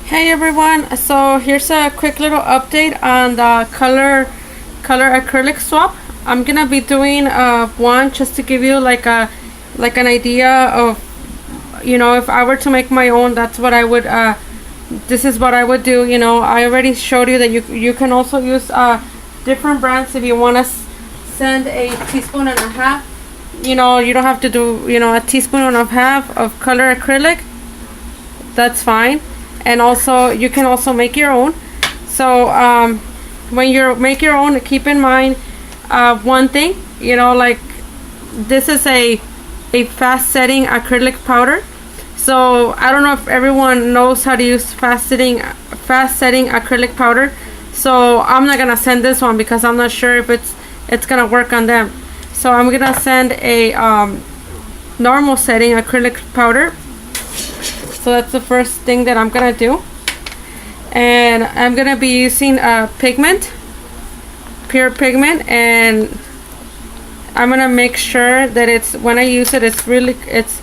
Hey everyone, so here's a quick little update on the color acrylic swap. I'm gonna be doing one just to give you like an idea of, if I were to make my own, that's what I would this is what I would do. I already showed you that you can also use different brands if you want to send a teaspoon and a half. You don't have to do a teaspoon and a half of color acrylic. That's fine. And also you can also make your own. So when you make your own, keep in mind one thing, like this is a fast setting acrylic powder. So I don't know if everyone knows how to use fast setting acrylic powder. So I'm not gonna send this one because I'm not sure if it's gonna work on them. So I'm gonna send a normal setting acrylic powder. So that's the first thing that I'm gonna do, and I'm gonna be using pigment, pure pigment, and I'm gonna make sure that it's, when I use it, it's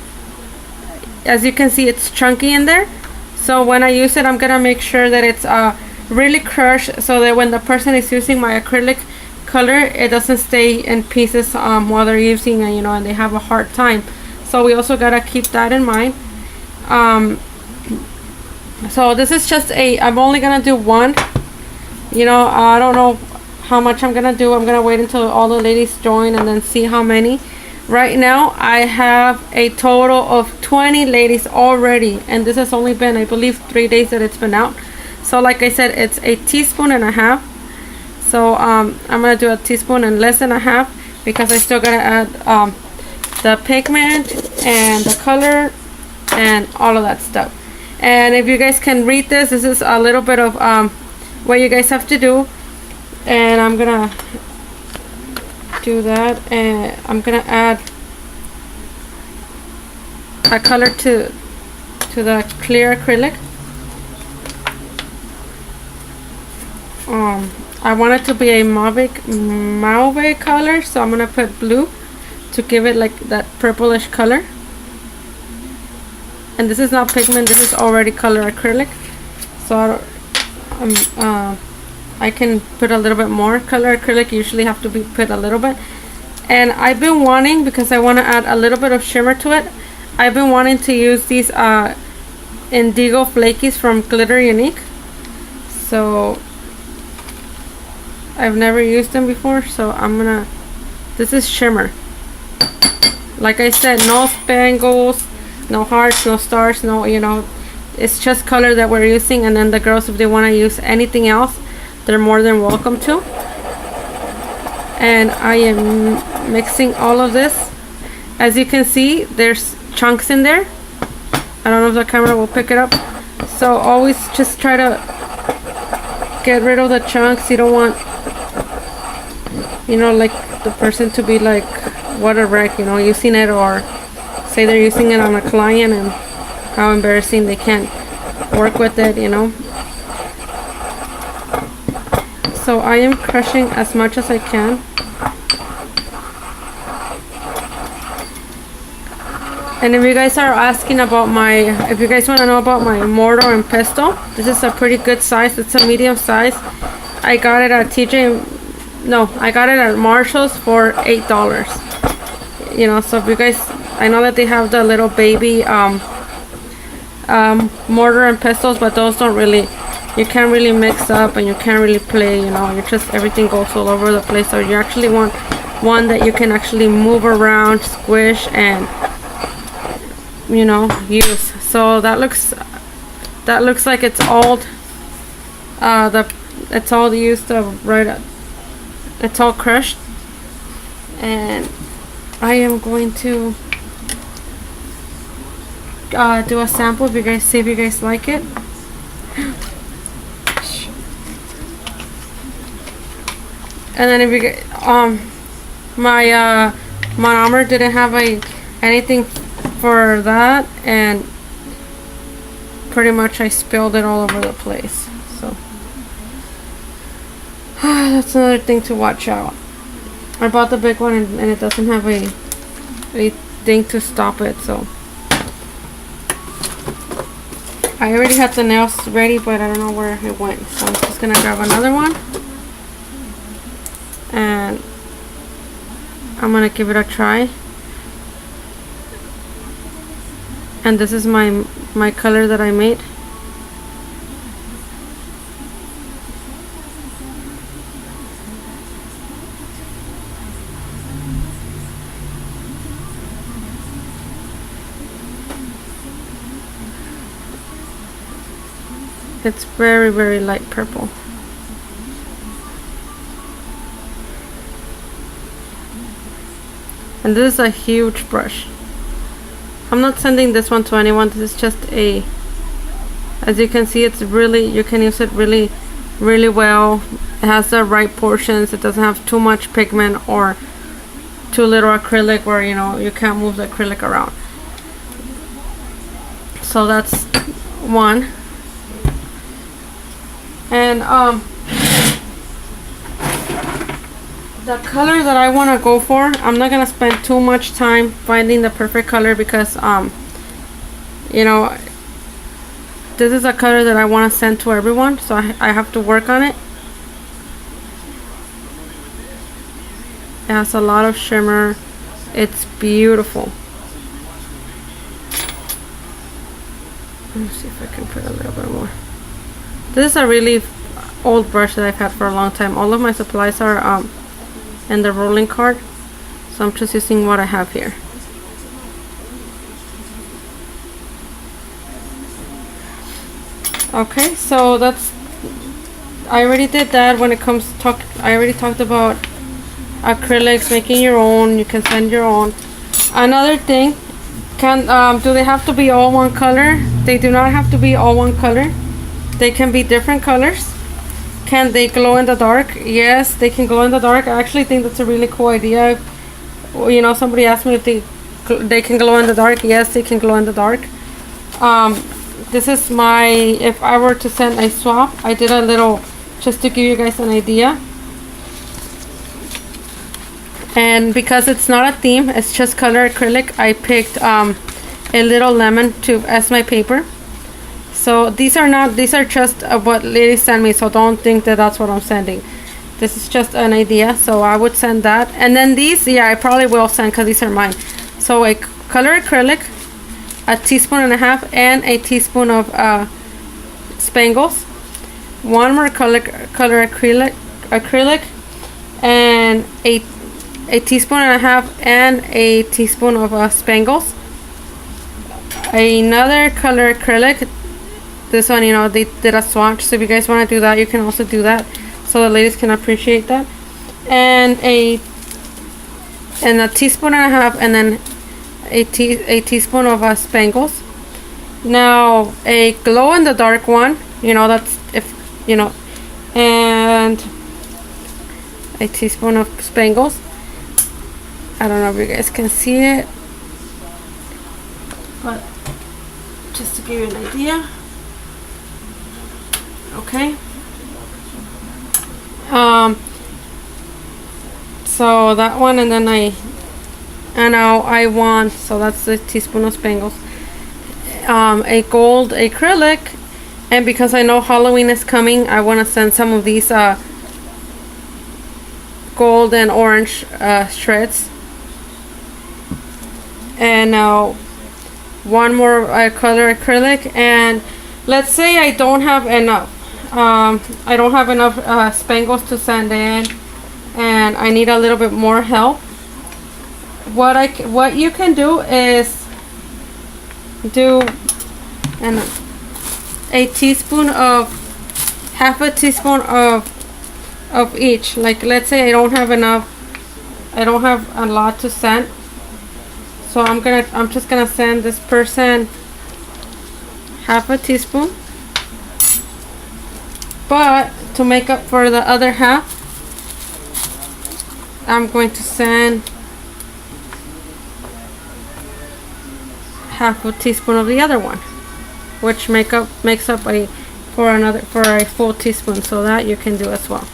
as you can see, it's chunky in there. So when I use it, I'm gonna make sure that it's really crushed, so that when the person is using my acrylic color, it doesn't stay in pieces while they're using it, and they have a hard time. So we also gotta keep that in mind. So this is just I'm only gonna do one. I don't know how much I'm gonna do. I'm gonna wait until all the ladies join and then see how many. Right now I have a total of 20 ladies already, and this has only been, I believe, 3 days that it's been out. So like I said, it's a teaspoon and a half. So I'm gonna do a teaspoon and less than a half, because I still gotta add the pigment and the color and all of that stuff. And if you guys can read this is a little bit of what you guys have to do. And I'm gonna do that, and I'm gonna add a color to the clear acrylic. I want it to be a mauve color, so I'm gonna put blue to give it like that purplish color. And this is not pigment, this is already color acrylic. So I can put a little bit more. Color acrylic usually have to be put a little bit. And I've been wanting, because I want to add a little bit of shimmer to it, I've been wanting to use these indigo flakies from Glitter Unique. So I've never used them before, so this is shimmer. Like I said, no spangles, no hearts, no stars, no, it's just color that we're using. And then the girls, if they want to use anything else, they're more than welcome to. And I am mixing all of this. As you can see, there's chunks in there. I don't know if the camera will pick it up. So always just try to get rid of the chunks. You don't want, like the person to be like, what a wreck, using it, or say they're using it on a client and how embarrassing, they can't work with it, So I am crushing as much as I can. And if you guys are asking about if you guys want to know about my mortar and pestle, this is a pretty good size. It's a medium size. I got it at I got it at Marshall's for $8. So if you guys, I know that they have the little baby mortar and pestles, but those don't really, you can't really mix up, and you can't really play, everything goes all over the place. So you actually want one that you can actually move around, squish, and use. So that looks like it's all it's all used right, it's all crushed. And I am going to do a sample, see if you guys like it. And then if you get my manometer didn't have anything for that, and pretty much I spilled it all over the place. So that's another thing to watch out. I bought the big one, and it doesn't have a thing to stop it, so I already had the nails ready, but I don't know where it went. So I'm just gonna grab another one. And I'm gonna give it a try. And this is my color that I made. It's very, very light purple. And this is a huge brush. I'm not sending this one to anyone. This is just as you can see, it's really, you can use it really, really well. It has the right portions. It doesn't have too much pigment or too little acrylic where, you know, you can't move the acrylic around. So that's one. And the color that I want to go for, I'm not gonna spend too much time finding the perfect color because you know, this is a color that I want to send to everyone, so I have to work on it. It has a lot of shimmer. It's beautiful. Let me see if I can put a little bit more. This is a really old brush that I've had for a long time. All of my supplies are in the rolling cart, so I'm just using what I have here. Okay, so that's, I already did that. When it comes to I already talked about acrylics, making your own. You can send your own. Another thing, do they have to be all one color? They do not have to be all one color. They can be different colors. Can they glow in the dark? Yes, they can glow in the dark. I actually think that's a really cool idea. You know, somebody asked me if they can glow in the dark. Yes, they can glow in the dark. This is if I were to send a swap, I did a little, just to give you guys an idea. And because it's not a theme, it's just color acrylic, I picked a little lemon as my paper. So these are just what ladies send me, so don't think that that's what I'm sending. This is just an idea, so I would send that. And then these, yeah, I probably will send because these are mine. So a color acrylic, a teaspoon and a half, and a teaspoon of Spangles. One more color acrylic, and a teaspoon and a half, and a teaspoon of Spangles. Another color acrylic. This one, you know, they did a swatch, so if you guys want to do that, you can also do that, so the ladies can appreciate that. And a teaspoon and a half, and then a teaspoon of Spangles. Now a glow in the dark one, you know, that's if you know, and a teaspoon of Spangles. I don't know if you guys can see it, but just to give you an idea. Okay. So that one, and then now I want, so that's the teaspoon of Spangles, a gold acrylic, and because I know Halloween is coming, I want to send some of these gold and orange shreds. And now one more color acrylic, and let's say I don't have enough. I don't have enough Spangles to send in, and I need a little bit more help. What you can do is do half a teaspoon of each. Like, let's say I don't have enough. I don't have a lot to send, so I'm just gonna send this person half a teaspoon. But to make up for the other half, I'm going to send half a teaspoon of the other one, which makes up for a full teaspoon, so that you can do as well.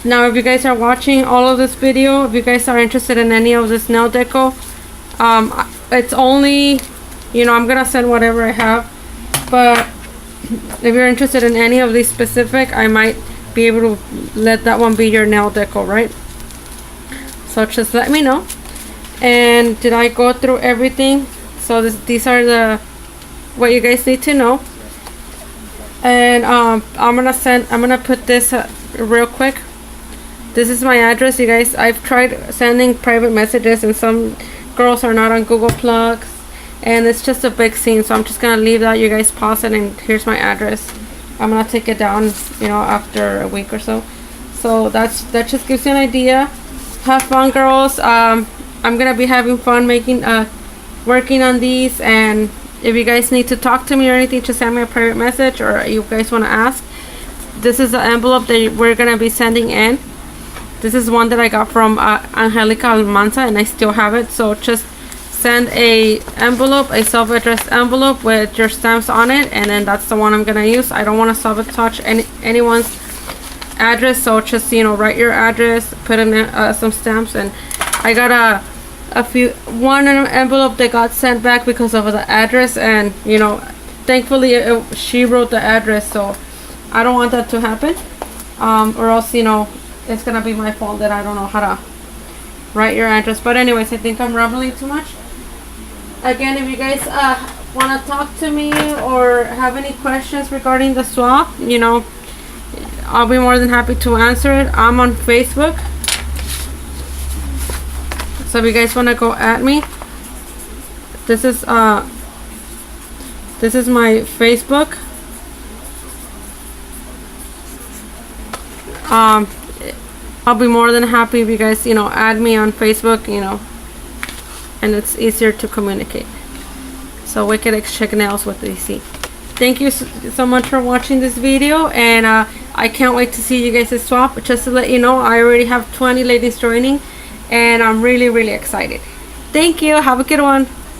Now, if you guys are watching all of this video, if you guys are interested in any of this nail deco, it's only, you know, I'm gonna send whatever I have. but if you're interested in any of these specific, I might be able to let that one be your nail deco, right? So just let me know. And did I go through everything? So these are the what you guys need to know. And I'm gonna put this real quick. This is my address, you guys. I've tried sending private messages, and some girls are not on Google Plus, and it's just a big scene. So I'm just gonna leave that. You guys pause it, and here's my address. I'm gonna take it down, you know, after a week or so. So that just gives you an idea. Have fun, girls. I'm gonna be having fun making working on these, and if you guys need to talk to me or anything, just send me a private message, or you guys want to ask. This is the envelope that we're gonna be sending in. This is one that I got from Angelica Almanza, and I still have it. So just send a envelope, a self-addressed envelope with your stamps on it, and then that's the one I'm gonna use. I don't want to sabotage anyone's address, so just, you know, write your address, put in some stamps. And I got one envelope that got sent back because of the address, and you know, thankfully she wrote the address, so I don't want that to happen, or else, you know, it's gonna be my fault that I don't know how to write your address. But anyways, I think I'm rambling too much. Again, if you guys want to talk to me or have any questions regarding the swap, you know, I'll be more than happy to answer it. I'm on Facebook, so if you guys want to go at me, this is my Facebook. I'll be more than happy if you guys, you know, add me on Facebook, you know, and it's easier to communicate. So Wicked X Chick Nails with DC. Thank you so much for watching this video, and I can't wait to see you guys swap. Just to let you know, I already have 20 ladies joining, and I'm really excited. Thank you. Have a good one.